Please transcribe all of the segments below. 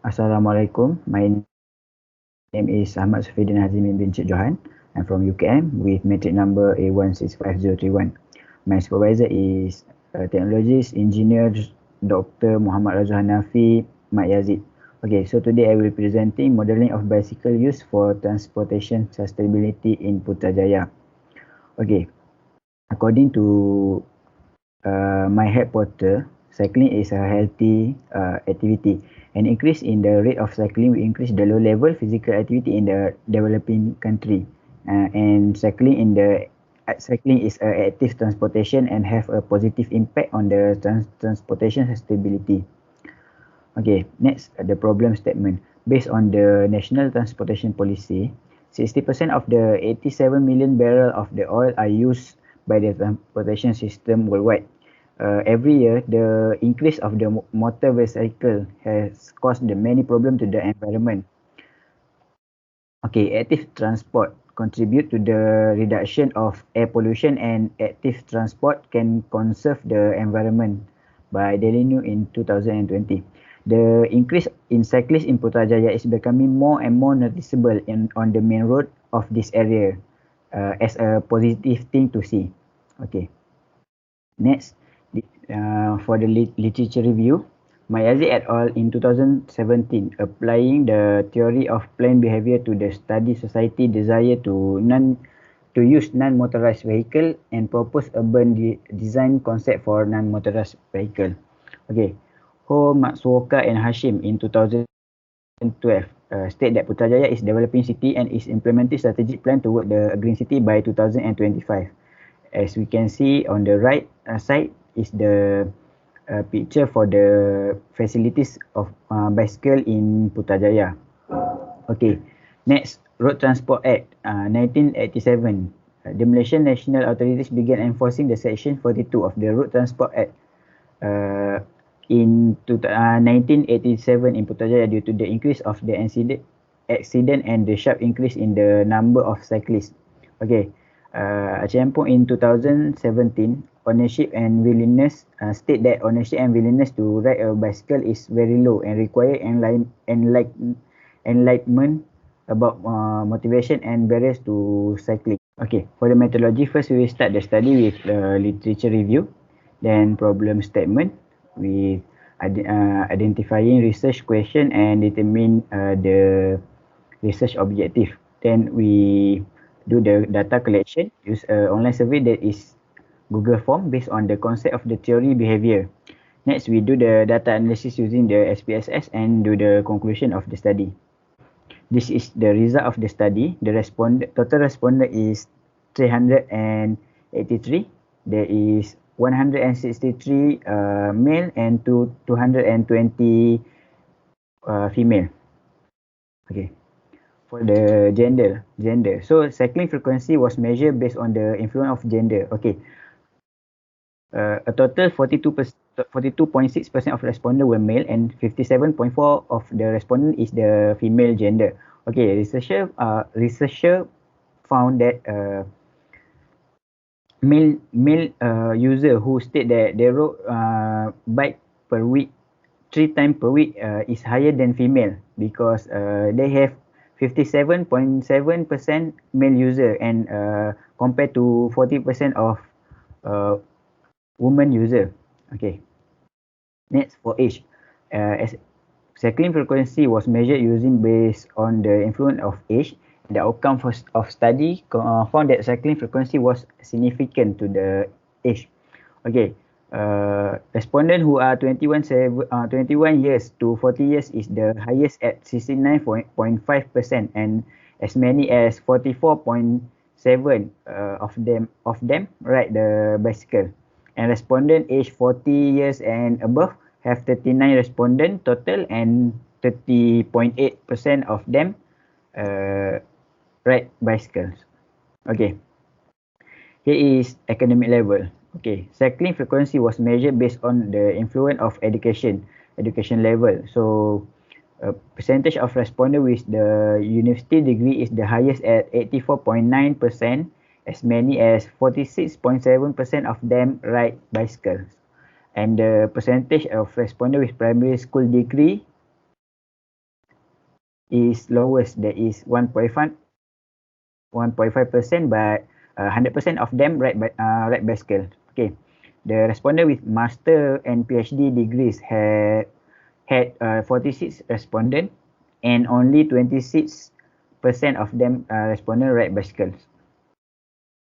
Assalamualaikum. My name is Ahmad Sofiyuddin Hazimin bin Johan. I'm from UKM with metric number A1655031. My supervisor is technologist engineer Dr. Muhammad Razuhanafi Yazid. Okay, so today I will be presenting modeling of bicycle use for transportation sustainability in Putrajaya. Okay, according to my head porter, cycling is a healthy activity. An increase in the rate of cycling will increase the low-level physical activity in the developing country. And cycling is a active transportation and have a positive impact on the transportation sustainability. Okay, next the problem statement. Based on the National Transportation Policy, 60% of the 87 million barrel of the oil are used by the transportation system worldwide. Every year, the increase of the motor vehicle has caused many problems to the environment. Okay, active transport contribute to the reduction of air pollution, and active transport can conserve the environment by Daily News in 2020. The increase in cyclists in Putrajaya is becoming more and more noticeable on the main road of this area as a positive thing to see. Okay. Next, for the literature review, Yazid et al. In 2017, applying the theory of planned behavior to the study society desire to use non-motorized vehicle and propose urban design concept for non-motorized vehicle. Okay, Ho, Matsuoka and Hashim in 2012 state that Putrajaya is developing city and is implementing strategic plan toward the green city by 2025. As we can see on the right side is the picture for the facilities of bicycle in Putrajaya. Okay, next, Road Transport Act 1987. The Malaysian National Authorities began enforcing the Section 42 of the Road Transport Act in 1987 in Putrajaya due to the increase of the accident and the sharp increase in the number of cyclists. Okay, Ciampong in 2017, ownership and willingness state that ownership and willingness to ride a bicycle is very low and require enlightenment about motivation and barriers to cycling. Okay, for the methodology, first we will start the study with literature review, then problem statement with identifying research question and determine the research objective. Then we do the data collection, use an online survey that is Google form based on the concept of the theory behavior. Next, we do the data analysis using the SPSS and do the conclusion of the study. This is the result of the study. The total respondent is 383. There is 163 male and 220 female. Okay. For the gender. So cycling frequency was measured based on the influence of gender. Okay. A total 42.6% of respondents were male and 57.4% of the respondent is the female gender. Okay, researcher found that male user who state that they rode bike per week 3 times per week is higher than female because they have 57.7% male user and compared to 40% of woman user. Okay. Next, for age. As cycling frequency was measured using based on the influence of age. The outcome of study found that cycling frequency was significant to the age. Okay. Respondents who are 21 years to 40 years is the highest at 69.5% and as many as 44.7% of them ride the bicycle. And respondent aged 40 years and above have 39 respondent total and 30.8% of them ride bicycles. Okay. Here is academic level. Okay, cycling frequency was measured based on the influence of education level. So, percentage of respondents with the university degree is the highest at 84.9%. As many as 46.7% of them ride bicycles. And the percentage of respondents with primary school degree is lowest, that is 1.5%, but 100% of them ride bicycle. Okay, the respondent with master and PhD degrees had 46 respondents, and only 26% of them respondent ride bicycles.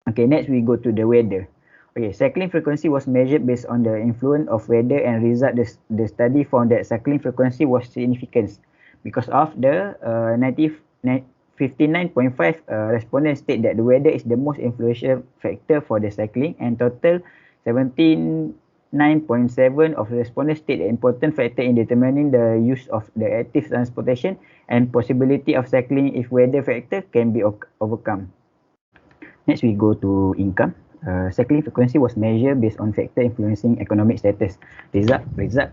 Okay, next we go to the weather. Okay, cycling frequency was measured based on the influence of weather, and the study found that cycling frequency was significant because of the 59.5 respondents state that the weather is the most influential factor for the cycling, and total 79.7 of the respondents state the important factor in determining the use of the active transportation and possibility of cycling if weather factor can be overcome. Next, we go to income. Cycling frequency was measured based on factor influencing economic status. Result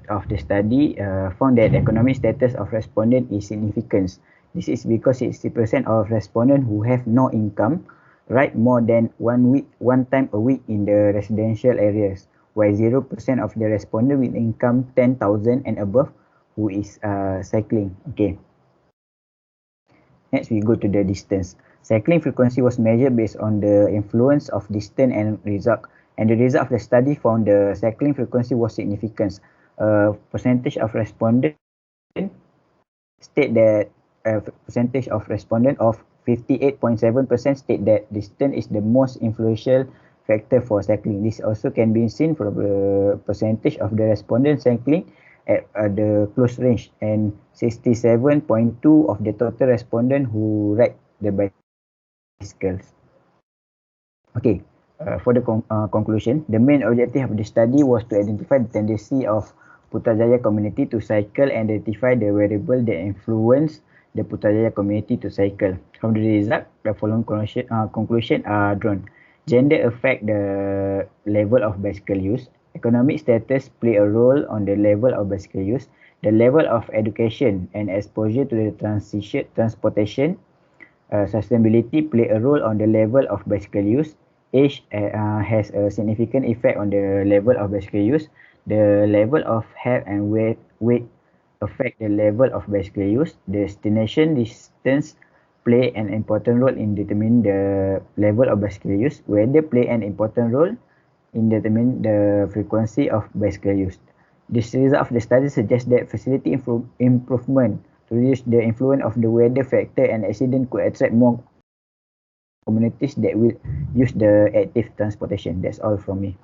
of the study found that economic status of respondent is significant. This is because 60% of respondents who have no income ride more than one time a week in the residential areas, while 0% of the respondent with income 10,000 and above who is cycling. Okay. Next, we go to the distance. Cycling frequency was measured based on the influence of distance and result. And the result of the study found the cycling frequency was significant. Percentage of respondents state that percentage of respondents of 58.7% state that distance is the most influential factor for cycling. This also can be seen from the percentage of the respondents cycling at the close range, and 67.2 of the total respondents who ride the bicycles. Okay, for the conclusion, the main objective of the study was to identify the tendency of Putrajaya community to cycle and identify the variable that influence the Putrajaya community to cycle. From the result, the following conclusion are drawn. Gender affect the level of bicycle use. Economic status play a role on the level of bicycle use. The level of education and exposure to the transportation sustainability play a role on the level of bicycle use. Age has a significant effect on the level of bicycle use. The level of health and weight affect the level of bicycle use. Destination distance play an important role in determining the level of bicycle use. Weather play an important role in determining the frequency of bicycle use. This result of the study suggests that facility improvement to reduce the influence of the weather factor and accident could attract more communities that will use the active transportation. That's all from me.